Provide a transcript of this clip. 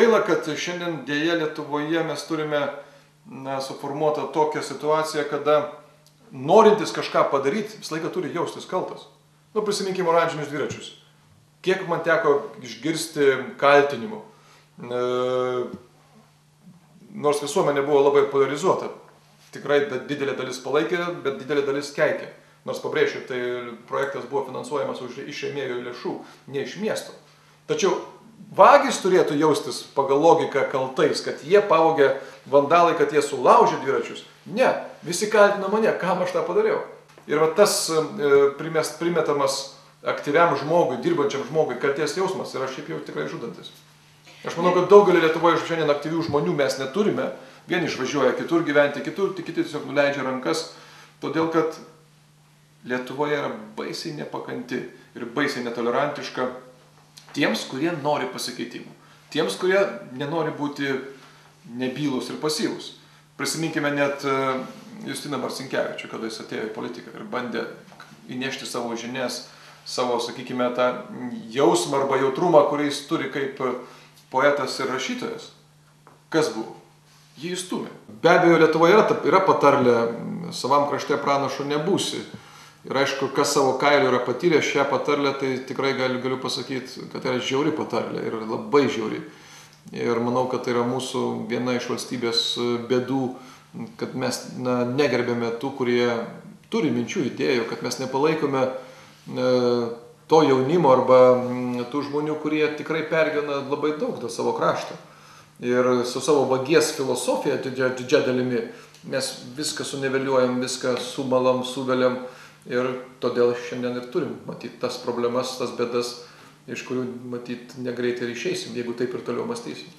gaila, kad šiandien dėja Lietuvoje mes turime suformuotą tokią situaciją, kada norintis kažką padaryti, visą laiką turi jaustis kaltas. Prisiminkime oranžinius dviračius. Kiek man teko išgirsti kaltinimų, nors visuomenė buvo labai polarizuota. Tikrai didelė dalis palaikė, bet didelė dalis keikė. Nors pabrėšiu, tai projektas buvo finansuojamas iš rėmėjų lėšų, ne iš miesto. Tačiau vagys turėtų jaustis pagal logiką kaltais, kad jie pavogė, vandalai, kad jie sulaužė dviračius. Ne, visi kaltina mane, kam aš tą padariau. Ir tas primetamas aktyviam žmogui, dirbančiam žmogui kaltės jausmas yra šiaip jau tikrai žudantis. Aš manau, kad daugelį Lietuvoje šiandien aktyvių žmonių mes neturime. Vieni išvažiuoja kitur gyventi, kiti tiesiog nuleidžia rankas, todėl kad Lietuvoje yra baisiai nepakanti ir baisiai netolerantiška tiems, kurie nori pasikeitimų. Tiems, kurie nenori būti nebylūs ir pasyvūs. Prisiminkime net Justiną Marcinkevičių, kada jis atėjo į politiką ir bandė įnešti savo žinias, savo, sakykime, tą jausmą arba jautrumą, kurį jis turi kaip poetas ir rašytojas. Kas buvo? Jį įstūmė. Be abejo, Lietuvoje yra patarlė, savam krašte pranašu nebūsi. Ir aišku, kas savo kailiu yra patyrę šią patarlę, tai tikrai galiu pasakyti, kad tai yra žiauri patarlė ir labai žiauri. Ir manau, kad tai yra mūsų viena iš valstybės bėdų, kad mes negerbėme tų, kurie turi minčių, idėjų, kad mes nepalaikome to jaunimo arba tų žmonių, kurie tikrai pergyvena labai daug dėl savo krašto. Ir su savo vagies filosofija didžia dalimi mes viską suniveliuojam, viską sumalam, suveliam ir todėl šiandien ir turim matyti tas problemas, tas bėdas, iš kurių matyti negreitai ir išeisim, jeigu taip ir toliau mąstysim.